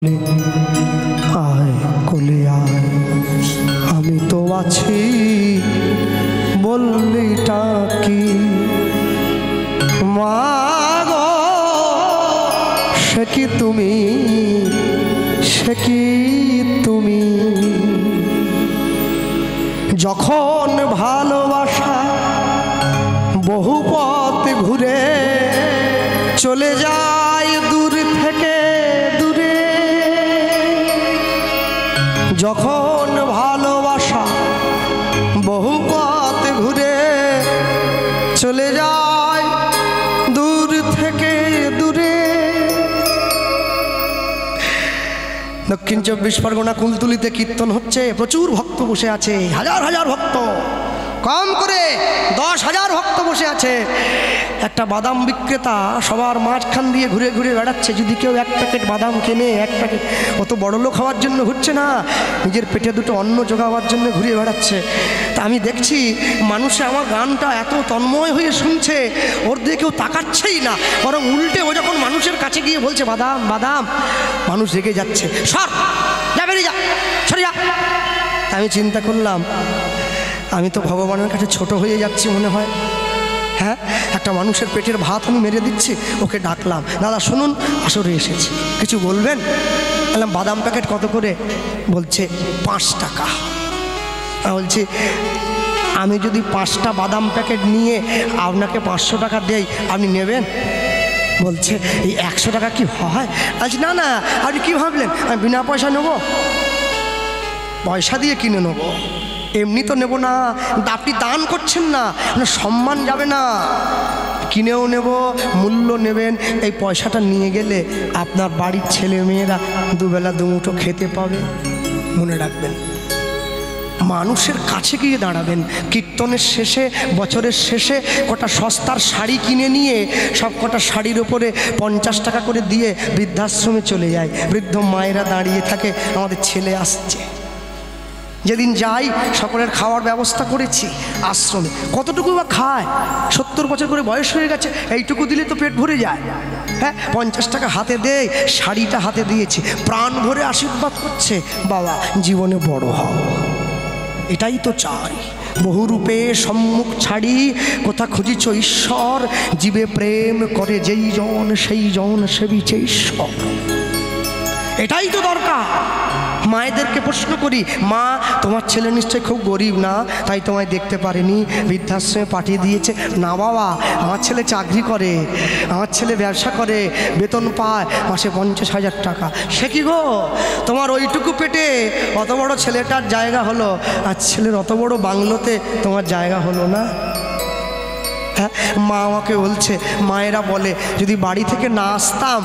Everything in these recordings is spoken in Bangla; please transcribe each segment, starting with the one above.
আয় কোলে আয়, আমি তো আছি বললিটা কি মা গো, সে কি তুমি, সে কি তুমি, যখন ভালোবাসা বহু পথ ঘুরে চলে যায় দূর থেকে দূরে, যখন ভালোবাসা বহু পথ ঘুরে চলে যায় দূর থেকে দূরে। দক্ষিণ 24 পরগনা কুলতুলিতে কীর্তন হচ্ছে, প্রচুর ভক্ত বসে আছে, হাজার হাজার ভক্ত, কম করে 10,000 ভক্ত বসে আছে। একটা বাদাম বিক্রেতা সবার মাঝখান দিয়ে ঘুরে ঘুরে বেড়াচ্ছে, যদি কেউ এক প্যাকেট বাদাম কেনে, এক প্যাকেট, অত বড় লোক হওয়ার জন্য ঘুরছে না, নিজের পেটে দুটো অন্ন জোগাবার জন্য ঘুরে বেড়াচ্ছে। তা আমি দেখছি মানুষে আমার গানটা এত তন্ময় হয়ে শুনছে, ওর দিয়ে কেউ তাকাচ্ছেই না, বরং উল্টে ও যখন মানুষের কাছে গিয়ে বলছে বাদাম বাদাম, মানুষ রেগে যাচ্ছে, সর যা, বেরিয়ে যা, সরে যা। আমি চিন্তা করলাম আমি তো ভগবানের কাছে ছোট হয়ে যাচ্ছি মনে হয়। হ্যাঁ, একটা মানুষের পেটের ভাত আমি মেরে দিচ্ছি। ওকে ডাকলাম, দাদা শুনুন, আসরে এসেছি, কিছু বলবেন? বললাম বাদাম প্যাকেট কত করে? বলছে 5 টাকা। বলছি আমি যদি 5টা বাদাম প্যাকেট নিয়ে আপনাকে 500 টাকা দেই, আপনি নেবেন? বলছে এই 100 টাকা কি হয়? আজ না না, আপনি কী ভাবলেন আমি বিনা পয়সা নেবো? পয়সা দিয়ে কিনে নেবো, এমনি তো নেব না। আপনি দান করছেন না, সম্মান যাবে না, কিনেও নেব, মূল্য নেবেন। এই পয়সাটা নিয়ে গেলে আপনার বাড়ির ছেলে মেয়েরা দুবেলা দুমুঠো খেতে পাবে। মনে রাখবেন, মানুষের কাছে গিয়ে দাঁড়াবেন। কীর্তনের শেষে, বছরের শেষে কটা সস্তার শাড়ি কিনে নিয়ে সব কটা শাড়ির ওপরে 50 টাকা করে দিয়ে বৃদ্ধাশ্রমে চলে যায়। বৃদ্ধ মায়েরা দাঁড়িয়ে থাকে, আমাদের ছেলে আসছে। যেদিন যাই সকলের খাওয়ার ব্যবস্থা করেছি আশ্রমে। কতটুকু বা খায়? 70 বছর করে বয়স হয়ে গেছে, এইটুকু দিলে তো পেট ভরে যায়। হ্যাঁ, 50 টাকা হাতে দেয়, শাড়িটা হাতে দিয়েছি, প্রাণ ভরে আশীর্বাদ করছে, বাবা জীবনে বড় হও, এটাই তো চাই। বহুরূপে সম্মুখ ছাড়ি কোথা খুঁজিছ ঈশ্বর, জীবে প্রেম করে যেই জন সেই জন সেবিছে ঈশ্বর। এটাই তো দরকার। মায়েদেরকে প্রশ্ন করি, মা তোমার ছেলে নিশ্চয়ই খুব গরিব না, তাই তোমায় দেখতে পারেনি, বৃদ্ধাশ্রমে পাঠিয়ে দিয়েছে? না বাবা, আমার ছেলে চাকরি করে, আমার ছেলে ব্যবসা করে, বেতন পায় মাসে 50,000 টাকা। সে কি গো, তোমার ওইটুকু পেটে অত বড় ছেলেটার জায়গা হলো, আর ছেলের অত বড় বাংলোতে তোমার জায়গা হলো না? হ্যাঁ, মা আমাকে বলছে, মায়েরা বলে যদি বাড়ি থেকে না আসতাম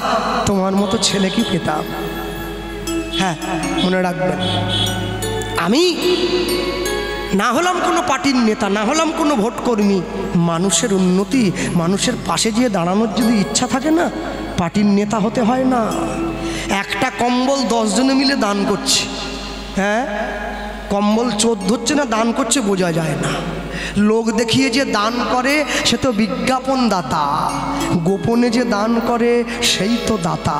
তোমার মতো ছেলে কি পেতাম? হ্যাঁ, মনে রাখবেন, আমি না হলাম কোনো পার্টির নেতা, না হলাম কোনো ভোটকর্মী, মানুষের উন্নতি, মানুষের পাশে গিয়ে দাঁড়ানোর যদি ইচ্ছা থাকে না, পার্টির নেতা হতে হয় না। একটা কম্বল 10 জনে মিলে দান করছে, হ্যাঁ, কম্বল চোর ধরছে না দান করছে বোঝা যায় না। লোক দেখিয়ে যে দান করে সে তো বিজ্ঞাপন দাতা, গোপনে যে দান করে সেই তো দাতা।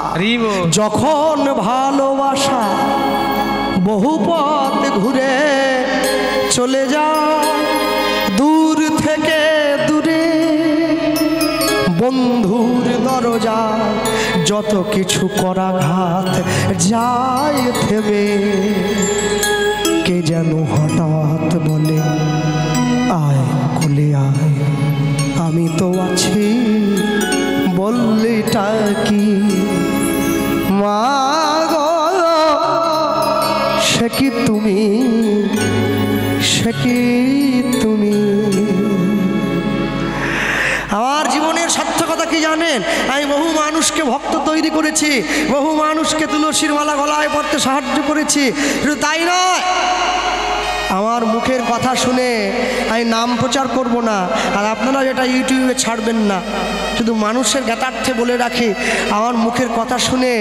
যখন ভালোবাসা বহু পথ ঘুরে চলে যায় দূর থেকে দূরে, বন্ধুর দরজায় যত কিছু করাঘাত যায় থেমে, কে যেন হঠাৎ বলে আয় কোলে আয়, আমি তো আছি বললিটা কি মা গো, সে কি তুমি, সে কি তুমি। আমার জীবনের সার্থকতা কি জানেন? আমি বহু মানুষকে ভক্ত তৈরি করেছি, বহু মানুষকে তুলসীর মালা গলায় পড়তে সাহায্য করেছি। শুধু তাই নয়, আমার মুখের কথা শুনে আমি নাম প্রচার করব না, আর আপনারা যেটা ইউটিউবে ছাড়বেন না, শুধু মানুষের জ্ঞাতার্থে বলে রাখি, আমার মুখের কথা শুনে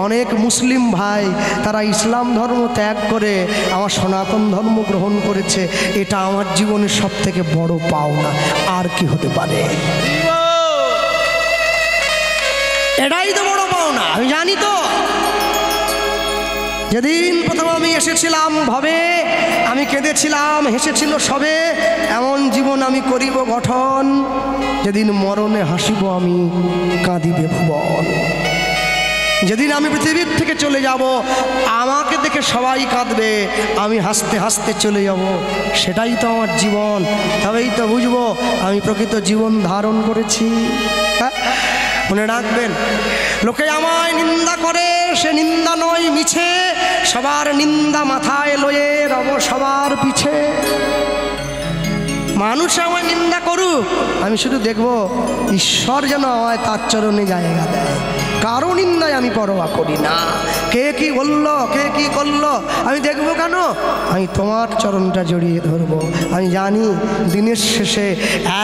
অনেক মুসলিম ভাই তারা ইসলাম ধর্ম ত্যাগ করে আমার সনাতন ধর্ম গ্রহণ করেছে। এটা আমার জীবনের সবথেকে বড় পাওনা, আর কি হতে পারে? এটাই তো বড় পাওনা। আমি জানি তো যেদিন প্রথম আমি এসেছিলাম ভবে, আমি কেঁদেছিলাম, হেসেছিল সবে, এমন জীবন আমি করিব গঠন, যেদিন মরণে হাসিব আমি, কাঁদিবে ভুবন। যেদিন আমি পৃথিবীর থেকে চলে যাব, আমাকে দেখে সবাই কাঁদবে, আমি হাসতে হাসতে চলে যাব, সেটাই তো আমার জীবন। তবেই তো বুঝবো আমি প্রকৃত জীবন ধারণ করেছি। মনে রাখবেন, লোকে আমায় নিন্দা করে, সে নিন্দা নয় মিছে, সবার নিন্দা মাথায় লয়ে রব সবার পিছে। মানুষ আমায় নিন্দা করুক, আমি শুধু দেখব ঈশ্বর যেন আমায় তার চরণে জায়গা দেয়। কারো নিন্দায় আমি পরোয়া করি না, কে কি বললো, কে কি করলো আমি দেখবো কেন? আমি তোমার চরণটা জড়িয়ে ধরবো। আমি জানি দিনের শেষে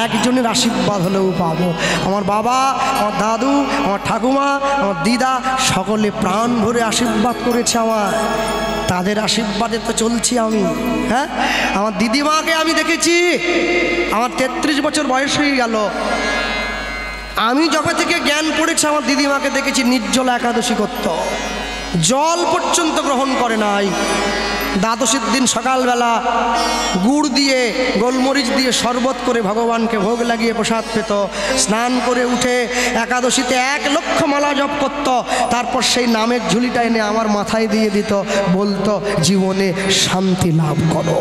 একজনের আশীর্বাদ হলেও পাবো। আমার বাবা, আমার দাদু, আমার ঠাকুমা, আমার দিদা সকলে প্রাণ ভরে আশীর্বাদ করেছে আমার, তাদের আশীর্বাদে তো চলছি আমি। হ্যাঁ, আমার দিদিমাকে আমি দেখেছি, আমার 33 বছর বয়স হয়ে গেল, আমি যবে থেকে জ্ঞান পড়েছে আমার দিদিমাকে দেখেছি নির্জলা একাদশী করত, জল পর্যন্ত গ্রহণ করে নাই। দ্বাদশীর দিন সকালবেলা গুড় দিয়ে গোলমরিচ দিয়ে শরবত করে ভগবানকে ভোগ লাগিয়ে প্রসাদ পেত, স্নান করে উঠে একাদশীতে 1 লক্ষ মালা জপ করত, তারপর সেই নামের ঝুলিটা এনে আমার মাথায় দিয়ে দিত, বলতো জীবনে শান্তি লাভ করো।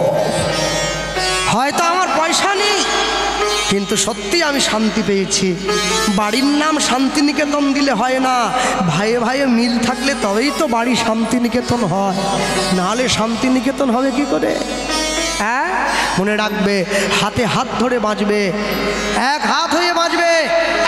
হয়তো আমার পয়সা নেই, কিন্তু সত্যি আমি শান্তি পেয়েছি। বাড়ির নাম শান্তিনিকেতন দিলে হয় না, ভাইয়ে ভাইয়ে মিল থাকলে তবেই তো বাড়ি শান্তিনিকেতন হয়, নাহলে শান্তিনিকেতন হবে কি করে? হ্যাঁ, মনে রাখবে, হাতে হাত ধরে বাঁচবে, এক হাত হয়ে বাঁচবে।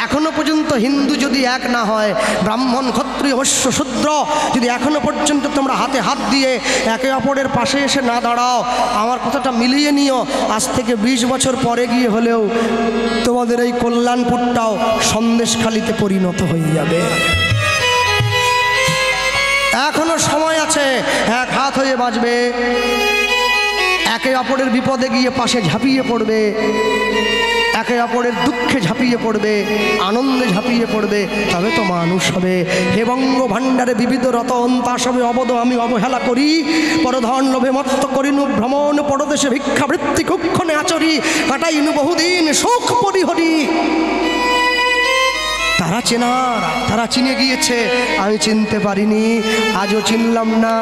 এখনো পর্যন্ত হিন্দু যদি এক না হয়, ব্রাহ্মণ ক্ষত্রিয় বৈশ্য শূদ্র যদি এখনো পর্যন্ত তোমরা হাতে হাত দিয়ে একে অপরের পাশে এসে না দাঁড়াও, আমার কথাটা মিলিয়ে নিও, আজ থেকে 20 বছর পরে গিয়ে হলেও তোমাদের এই কল্যাণপুরটাও সন্দেশখালিতে পরিণত হয়ে যাবে। এখনো সময় আছে, এক হাত হয়ে বাঁচবে, একে অপরের বিপদে গিয়ে পাশে ঝাঁপিয়ে পড়বে, একে অপরের দুঃখে ঝাঁপিয়ে পড়বে, আনন্দে ঝাঁপিয়ে পড়বে, তবে তো মানুষ হবে। হে বঙ্গ ভাণ্ডারে বিবিধ রতন, তা সবে অবদ আমি অবহেলা করি, পরধন লোভে মত্ত করিনু ভ্রমণ, পরদেশে ভিক্ষাবৃত্তি কুক্ষণে আচরি, কাটাইনু বহুদিন সুখ পরিহরি। তারা চেনার, তারা চিনে গিয়েছে, আমি চিনতে পারিনি, আজও চিনলাম না,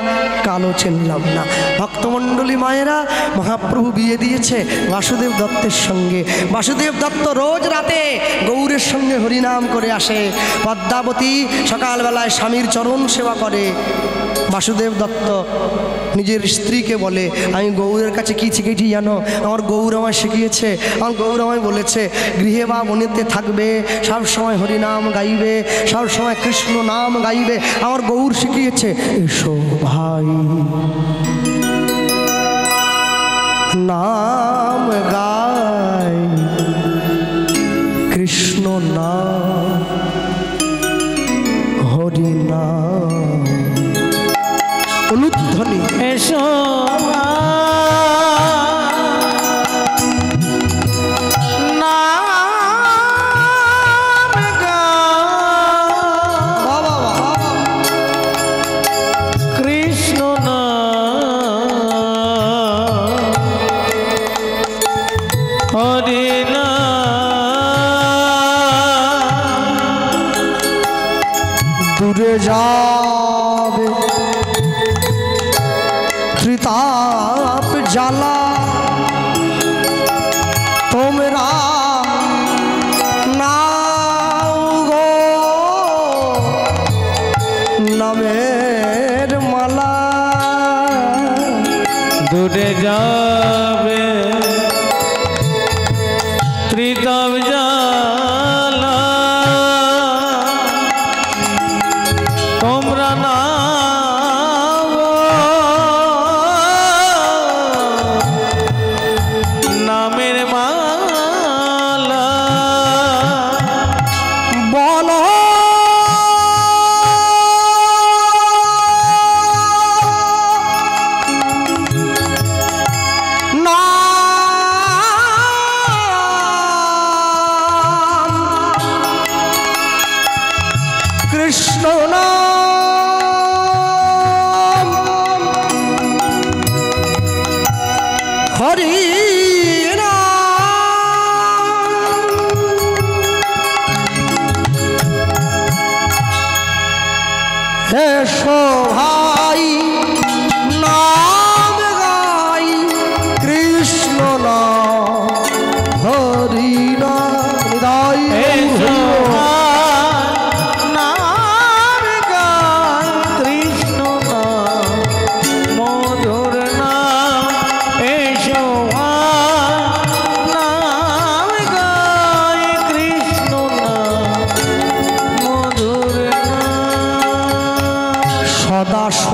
কালও চিনলাম না। ভক্তমণ্ডলী মায়েরা, মহাপ্রভু বিয়ে দিয়েছে বাসুদেব দত্তের সঙ্গে। বাসুদেব দত্ত রোজ রাতে গৌরের সঙ্গে হরিনাম করে আসে, পদ্মাবতী সকালবেলায় স্বামীর চরণ সেবা করে। বাসুদেব দত্ত নিজের স্ত্রীকে বলে, আমি গৌরের কাছে কি শিখেছি জানো? আমার গৌর আমায় শিখিয়েছে, আমার গৌর আমায় বলেছে গৃহে বা বনেতে থাকবে, সব সময় হরিনাম গাইবে, সব সময় কৃষ্ণ নাম গাইবে, আমার গৌর শিখিয়েছে। এসো ভাই নাম গাই, কৃষ্ণ নাম হরিনাম, অনুধ্বনি এসো দূরে যাবে ত্রিতাপ জ্বালা, তোমরা নাও গো নামের মালা। দূরে যাবে ত্রিতাপ জ্বালা, তোমরা নাও নামের মালা। বলো না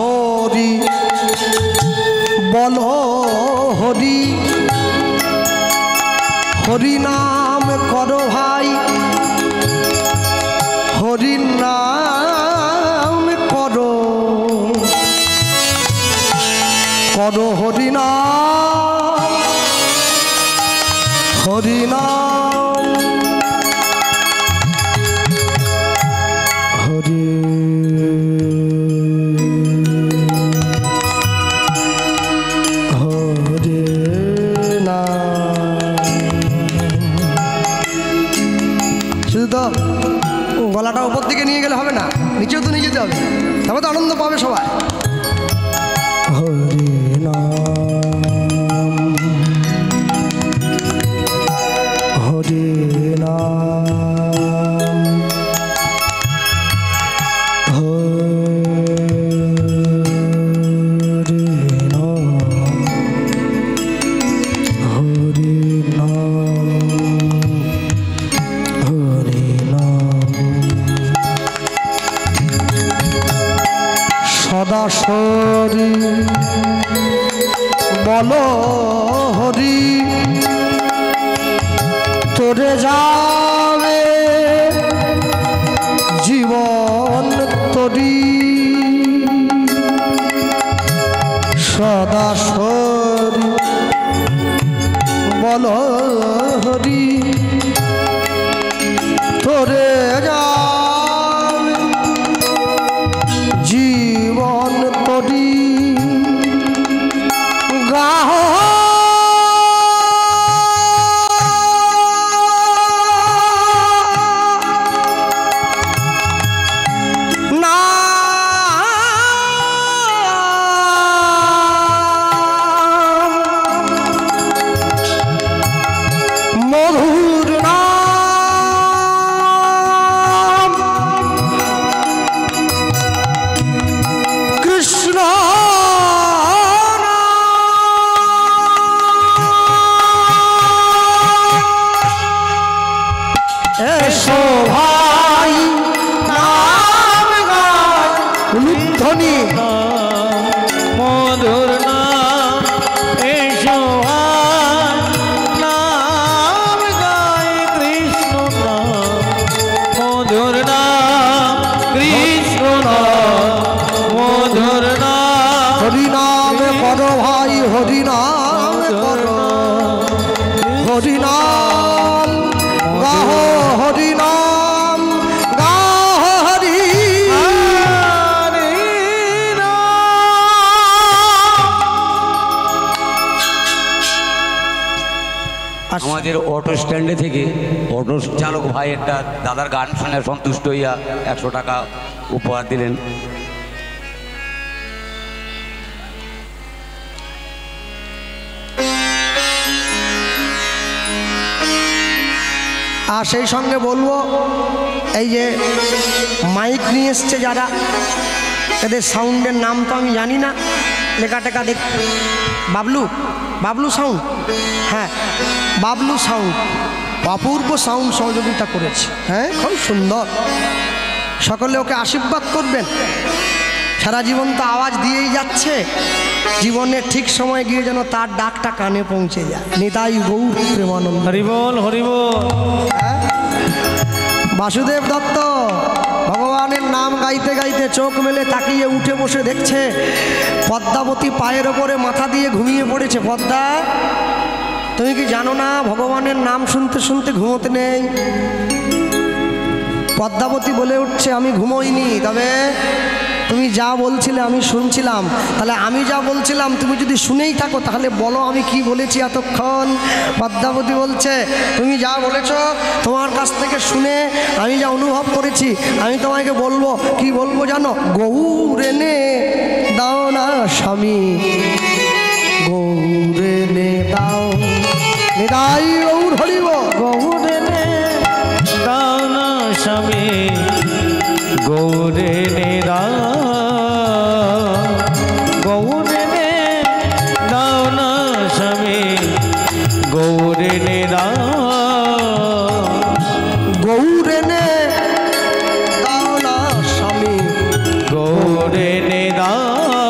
হরি বল হরি, হরি নাম করো ভাই, হরি নাম করো, করো হরি নাম, হরি নাম, হরি হরি নাম। শুধু তো গলাটা উপর দিকে নিয়ে গেলে হবে না, নিচেও তো নিয়ে যেতে হবে, তবে তো আনন্দ পাবে সবাই। হরি নাম, হরি নাম, হরি নাম, হরি নাম, হরি নাম। সদা সরি বলো হরি, তোরে যাবে জীবন তরি, সদা সরি বলো হরি, তোরে যাবে জীবন তরি। গাহ মধুর নাম, কৃষ্ণ এসো ভাই নাম গায়, লুধ্বনি মধুর নাম, এসো নাম গাই কৃষ্ণ নাম, মধুর নাম, কৃষ্ণ নাম, মধুর নাম। হরি নাম করো ভাই, হরি নাম করো, হরি নাম গাহ, হরি নাম গাহ, হরি আমাদের অটো স্ট্যান্ডে থেকে অটো চালক ভাই একটা দাদার গান শুনে সন্তুষ্ট হইয়া 100 টাকা উপহার দিলেন। আর সেই সঙ্গে বলবো, এই যে মাইক নিয়ে এসছে যারা, এদের সাউন্ডের নাম তো আমি জানি না, লেখা টেখা দেখ, বাবলু, বাবলু সাউন্ড, হ্যাঁ বাবলু সাউন্ড, অপূর্ব সাউন্ড সহযোগিতা করেছে, হ্যাঁ খুব সুন্দর। সকলে ওকে আশীর্বাদ করবেন, সারা জীবন তো আওয়াজ দিয়েই যাচ্ছে, জীবনের ঠিক সময় গিয়ে যেন তার ডাকটা কানে পৌঁছে যায়। নিতাই গৌর প্রেমানন্দ। হরি বল, হরি বল। বাসুদেব দত্ত ভগবানের নাম গাইতে গাইতে চোখ মেলে তাকিয়ে উঠে বসে দেখছে পদ্মাবতী পায়ের ওপরে মাথা দিয়ে ঘুমিয়ে পড়েছে। পদ্মা, তুমি কি জানো না ভগবানের নাম শুনতে শুনতে ঘুমোতে নেই? পদ্মাবতী বলে উঠছে, আমি ঘুমোইনি, তবে তুমি যা বলছিলে আমি শুনছিলাম। তাহলে আমি যা বলছিলাম তুমি যদি শুনেই থাকো তাহলে বলো আমি কি বলেছি এতক্ষণ। পদ্মাবতী বলছে, তুমি যা বলেছ তোমার কাছ থেকে শুনে আমি যা অনুভব করেছি আমি তোমাকে বলবো। কি বলবো জানো? গৌর এনে দাও না স্বামী, গৌর এনে দাও, নিতাই গৌর হরিব। গৌর এনে দাও না স্বামী, গৌর এনে দাও, গৌর এনে দাও না স্বামী, গৌর এনে দাও, গৌর এনে দাও না স্বামী, গৌর এনে দাও,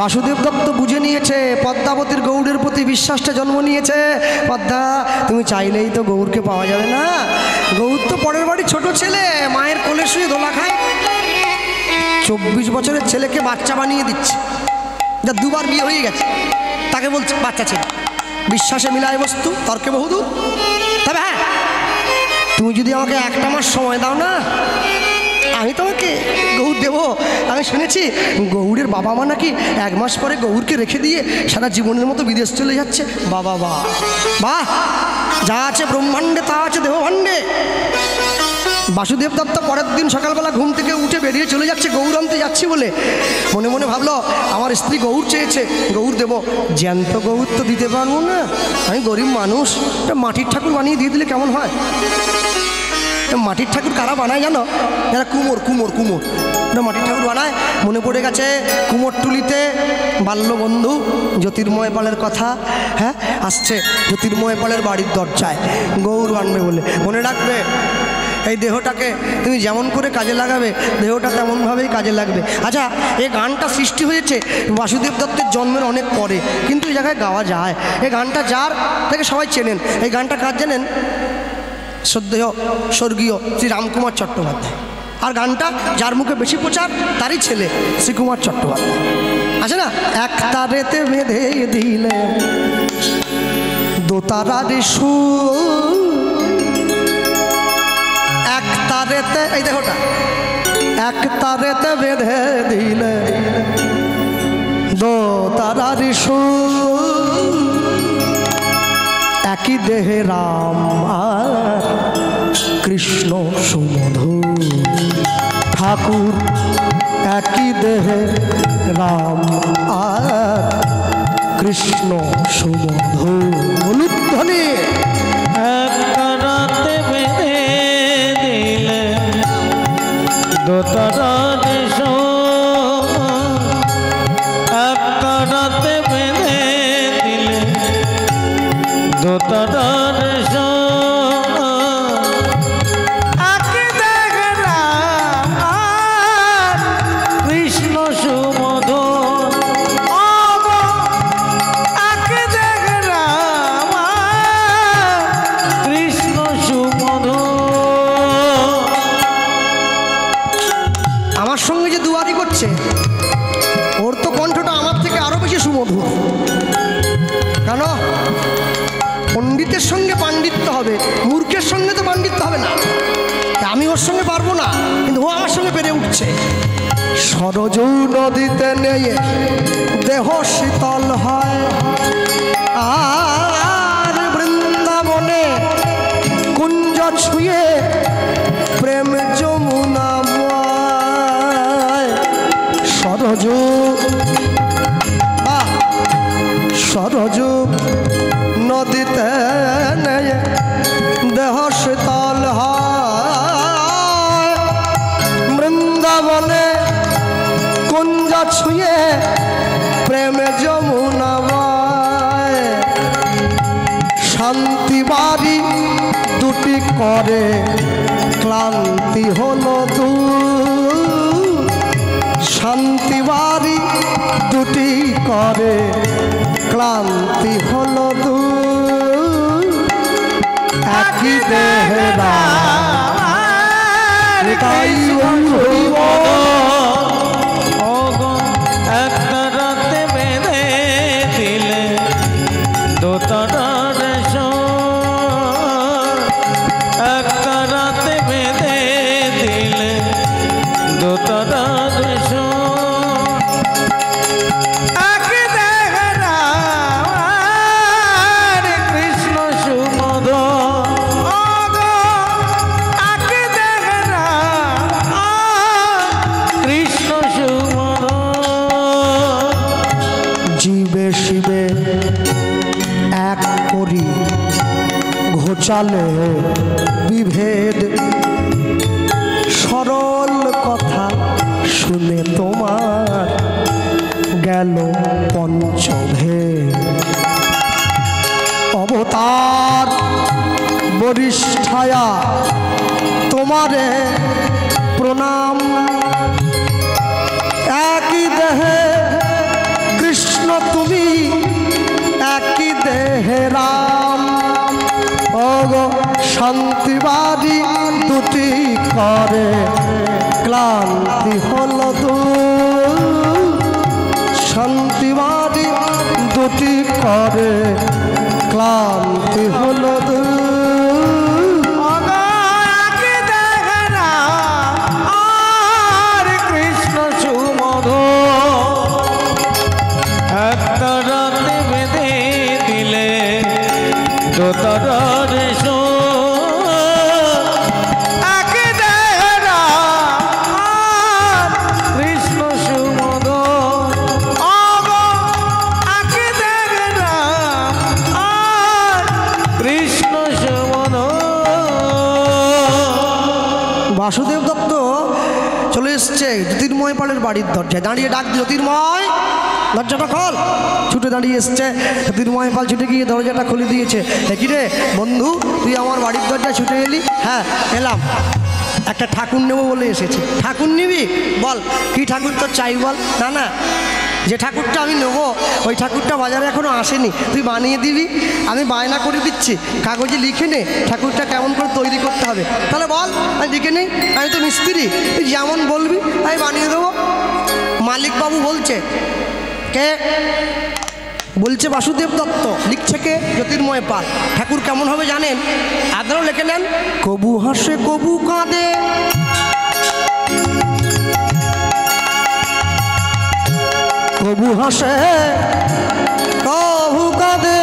বাসুদেব দত্ত বুঝে নিয়েছে পদ্মাবতীর গৌড়ের প্রতি বিশ্বাসটা জন্ম নিয়েছে। পদ্মা তুমি চাইলেই তো গৌরকে পাওয়া যাবে না, গৌর তো পরের বাড়ি ছোট ছেলে, মায়ের কোলে শুয়ে দোলা খায়। 24 বছরের ছেলেকে বাচ্চা বানিয়ে দিচ্ছে, যা দুবার বিয়ে হয়ে গেছে, তাকে বলছে বাচ্চা ছেলে। বিশ্বাসে মিলায় বস্তু, তর্কে বহুদূর। তবে হ্যাঁ, তুমি যদি আমাকে একটা মাস সময় দাও না, আমি তোমাকে গৌর দেবো। আমি শুনেছি গৌরের বাবা মা নাকি 1 মাস পরে গৌরকে রেখে দিয়ে সারা জীবনের মতো বিদেশ চলে যাচ্ছে। বাবা বাহ বাহ, যা আছে ব্রহ্মাণ্ডে তা আছে দেহভাণ্ডে। বাসুদেব দত্ত পরের দিন সকালবেলা ঘুম থেকে উঠে বেরিয়ে চলে যাচ্ছে গৌর আনতে যাচ্ছি বলে। মনে মনে ভাবলো আমার স্ত্রী গৌর চেয়েছে, গৌর দেবো, জ্যান্ত গৌর তো দিতে পারবো না, আমি গরিব মানুষ, মাটির ঠাকুর বানিয়ে দিয়ে দিলে কেমন হয়। মাটির ঠাকুর কারা বানায় জানো? যারা কুমোর কুমোর কুমোর মাটির ঠাকুর বানায়। মনে পড়ে গেছে কুমোরটুলিতে বাল্যবন্ধু জ্যোতির্ময় পালের কথা। হ্যাঁ, আসছে জ্যোতির্ময় পালের বাড়ির দরজায় গৌর আনবে বলে। মনে রাখবে, এই দেহটাকে তুমি যেমন করে কাজে লাগাবে, দেহটা তেমনভাবেই কাজে লাগবে। আচ্ছা, এই গানটা সৃষ্টি হয়েছে বাসুদেব দত্তের জন্মের অনেক পরে, কিন্তু এই জায়গায় গাওয়া যায়। এই গানটা যার থেকে সবাই চেনেন। এই গানটা কার জানেন? শ্রদ্ধেয় স্বর্গীয় শ্রী রামকুমার চট্টোপাধ্যায়। আর গানটা যার মুখে বেশি প্রচার তারই ছেলে শ্রীকুমার চট্টোপাধ্যায়। আছে না, এক তারেতে বেঁধে দিলে দোতারার সুর, এক তারেতে, এই দেহটা এক তারেতে বেঁধে দিলে দোতারার সুর, একই দেহে রাম আর কৃষ্ণ সুমধুর। ঠাকুর একই দেহে রাম আর কৃষ্ণ সুমধুর। অনুধ্বনি একটা রাতে বেঁধে দিলে দোতারার সুর, একটা রাতে বেঁধে দিলে দোতারার সুর, আঁকি দেখে রাম আর কৃষ্ণ সুমধুর। আঁকি দেখে রাম আর কৃষ্ণ সুমধুর। আমার সঙ্গে যে দুয়ারি করছে, ওর তো কণ্ঠটা আমার থেকে আরো বেশি সুমধুর। কেন? পণ্ডিতের সঙ্গে পাণ্ডিত্য হবে, মূর্খের সঙ্গে তো পাণ্ডিত্য হবে না। আমি ওর সঙ্গে পারবো না, কিন্তু ও আমার সঙ্গে পেরে উঠছে। সরজু নদীতে নেই দেহ শীতল হয়, আর বৃন্দাবনে কুঞ্জ ছুঁয়ে প্রেম যমুনা বয়। সরজু সরজু নদীতে নেই দেহ শীতল হয়, বৃন্দাবনে কুঞ্জ ছুঁয়ে প্রেম যমুনা বয়। শান্তি বাড়ি দুটি করে ক্লান্তি হলো দূর, শান্তি বাড়ি দুটি করে ক্লান্তি হলো দূর, একই দেহে রাম আর কৃষ্ণ সুমধুর। একটা রাতে বেঁধে দিলে দোতারার সুর, একটা রাতে বেঁধে দিলে দোতারার সুর, আঁকি দেখে রাম আর কৃষ্ণ সুমধুর। আঁকি দেখে রাম আর কৃষ্ণ সুমধুর। জীবে শিবে এক করি ঘোচালে বিভেদ, সরল কথা শুনে তোমার গেল পঞ্চভেদ। অবতার বরিষ্ঠায়া তোমারে প্রণাম, একই দেহে শান্তিবাদী দুটি করে ক্লান্তি হলো দূর, শান্তিবাদী দুটি করে ক্লান্তি হলো দূর। আগে দেখে না আর কৃষ্ণ সুমধুর, একটা রাতে বেঁধে দিলে দোতার রেশো। আগে দেখে না আর কৃষ্ণ সুমধুর, আগে দেখে না আর কৃষ্ণ সুমধুর। বাসুদেব দত্ত চলে এসছে জ্যোতির্ময় পালের বাড়ির দরজায়, দাঁড়িয়ে ডাক, জ্যোতির্ময় দরজাটা খোল। ছুটে দাঁড়িয়ে এসছে জ্যোতির্ময় পাল, ছুটে গিয়ে দরজাটা খুলে দিয়েছে। কি রে বন্ধু, তুই আমার বাড়ির দরজায় ছুটে এলি? হ্যাঁ এলাম, একটা ঠাকুর নেবো বলে এসেছি। ঠাকুর নিবি? বল কি ঠাকুর তোর চাই বল। না না, যে ঠাকুরটা আমি নেবো ওই ঠাকুরটা বাজারে এখনো আসেনি, তুই বানিয়ে দিবি। আমি বায়না করে দিচ্ছি, কাগজে লিখে নে ঠাকুরটা কেমন করে তৈরি করতে হবে। তাহলে বল, আমি লিখে নেই, আমি তো মিস্ত্রি, তুই যেমন বলবি আমি বানিয়ে দেবো। মালিকবাবু বলছে। কে বলছে? বাসুদেব দত্ত। লিখছে কে? জ্যোতির্ময় পাল। ঠাকুর কেমন হবে জানেন? আপনারাও লিখে নেন। কবু হাসে কবু কাঁদে, কবু হাসে কবু কাঁদে,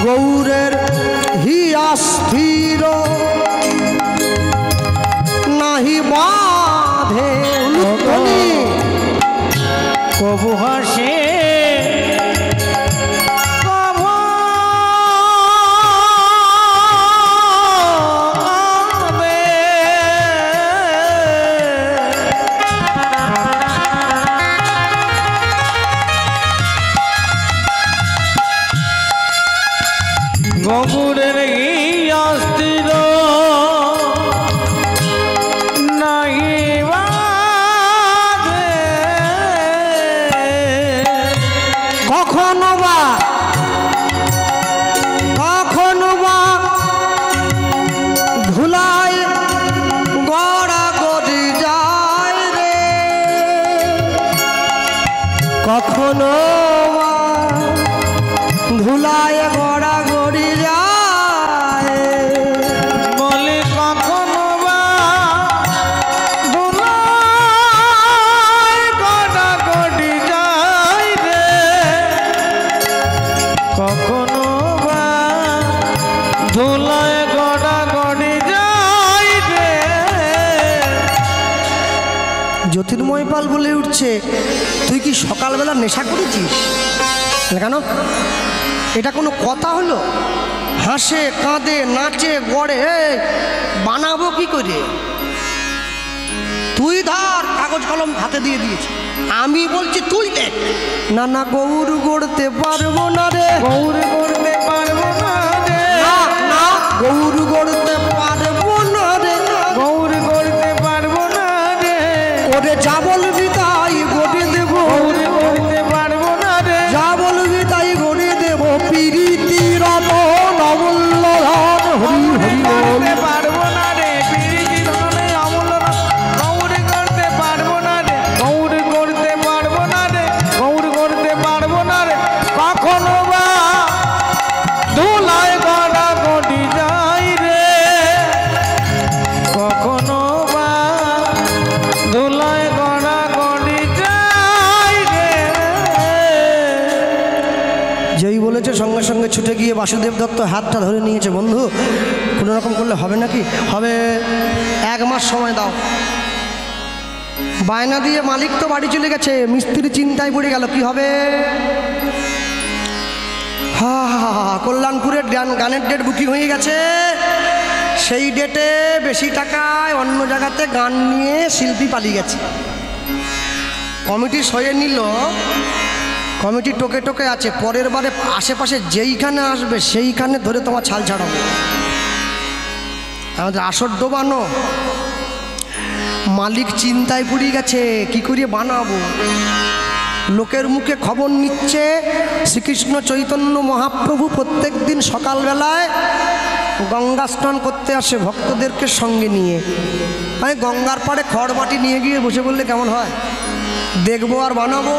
গৌরের হিয়া স্থির নাহি বাঁধে। কবু হাসে কবু কাঁদে, গৌরের হিয়া স্থির নাহি বাঁধে। কখনো বা ধুলায় গড়া গড়ি যায় রে, কখনো বা ধুলায় গড়া গড়ি যায়। বলে কখনো বা ধুলায় গড়াগড়ি যায় রে, কখনো বা ধুলায় গড়াগড়ি যায় রে। জ্যোতির্ময় পাল বলে উঠছে, তুই কি সকালবেলা নেশা করেছিস? কেন? এটা কোনো কথা হলো? হাসে কাঁদে নাচে গড়ে, বানাবো কি করে? তুই ধর, কাগজ কলম হাতে দিয়ে দিয়েছি, আমি বলছি তুই লেখ। না না, গৌর গড়তে পারবো না রে, গৌর করতে পারবো না রে, না না, গৌর গড়তে পারবো না রে, গৌর করতে পারবো না রে, ওরে যা বলবি তাই গড়ে দেবো, গৌর করতে পারবো না রে, যা বলবি তাই গড়ে দেবো। প্রীতি রতন অমূল্য ধন, হরি হরি বল। করতে পারবো না রে, প্রীতি ধনে অমূল্য ধন। গৌর করতে পারবো না রে, গৌর করতে পারবো না রে, গৌর করতে পারবো না রে, কখনো বা ধুলায় গড়াগড়ি যায় রে, কখনো বা ধুলায় গড়াগড়ি যায় রে। যেই বলেছে সঙ্গে সঙ্গে ছুটে গিয়ে বাসুদেব দত্ত হাতটা ধরে নিয়েছে। বন্ধু, কোনো রকম করলে হবে নাকি? হবে, 1 মাস সময় দাও। বায়না দিয়ে মালিক তো বাড়ি চলে গেছে, মিস্ত্রি চিন্তায় পড়ে গেল কি হবে। হা হা হা, কল্যাণপুরের গানের ডেট বুকিং হয়ে গেছে। সেই ডেটে বেশি টাকায় অন্য জায়গাতে গান নিয়ে শিল্পী পালিয়ে গেছে। কমিটি সয়ে নিল, কমিটি টোকে টোকে আছে, পরের বারে আশেপাশে যেইখানে আসবে সেইখানে ধরে তোমার ছাল ছাড়াবো। আমাদের আসর ডোবানো। মালিক চিন্তায় পড়ে গেছে কি করে বানাবো। লোকের মুখে খবর নিচ্ছে শ্রীকৃষ্ণ চৈতন্য মহাপ্রভু প্রত্যেক দিন সকালবেলায় গঙ্গা স্নান করতে আসে ভক্তদেরকে সঙ্গে নিয়ে। আমি গঙ্গার পাড়ে খড় মাটি নিয়ে গিয়ে বসে বললে কেমন হয়? দেখবো আর বানাবো।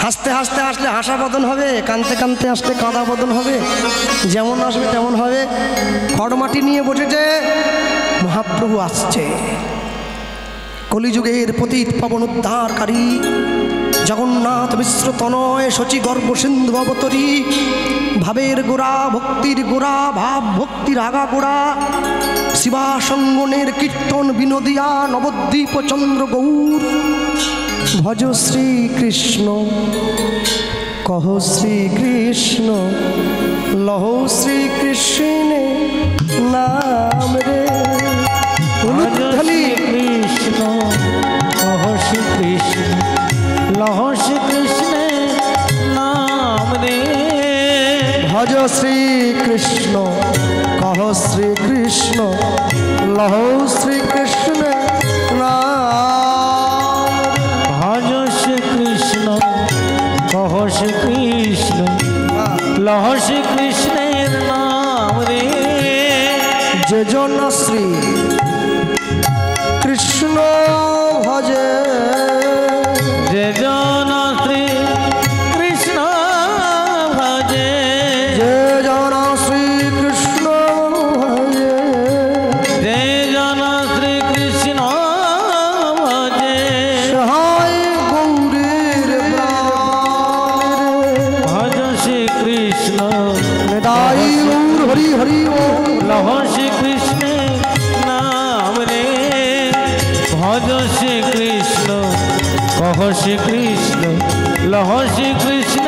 হাসতে হাসতে আসলে হাসা বদন হবে, কাঁদতে কাঁদতে আসলে কাঁদা বদন হবে, যেমন আসবে তেমন হবে। খড় মাটি নিয়ে বসেছে, মহাপ্রভু আসছে। কলিযুগের পতিত পাবন উদ্ধারকারী জগন্নাথ মিশ্র তনয় শচী গর্ভ সিন্ধু অবতরী, ভাবের গোড়া ভক্তির গোড়া, ভাব ভক্তির আগা গোড়া, শিবাসঙ্গনের কীর্তন বিনোদিয়া নবদ্বীপ চন্দ্র গৌর। ভজ শ্রীকৃষ্ণ কহ শ্রীকৃষ্ণ, লহ শ্রীকৃষ্ণে নাম রে। কৃষ্ণ কহ শ্রীকৃষ্ণ, লহ শ্রীকৃষ্ণের নাম রে। ভজ শ্রীকৃষ্ণ কহ শ্রীকৃষ্ণ, লহ শ্রীকৃষ্ণ নাম। ভজ শ্রীকৃষ্ণ কহ শ্রীকৃষ্ণ, লহ শ্রীকৃষ্ণের নাম রে। যে জন শ্রী কৃষ্ণ ভজে, যে জন শ্রী কৃষ্ণ ভজে, যে জন শ্রী কৃষ্ণ ভজে, যে জন শ্রী কৃষ্ণ ভজে, সহায় গৌরীর প্রাণ। ভজ শ্রীকৃষ্ণ নিতাই গৌর হরি হরি ওম। লহ শ্রীকৃষ্ণের নাম রে। ভজ শ্রীকৃষ্ণ কহ শ্রীকৃষ্ণ, লহ শ্রীকৃষ্ণ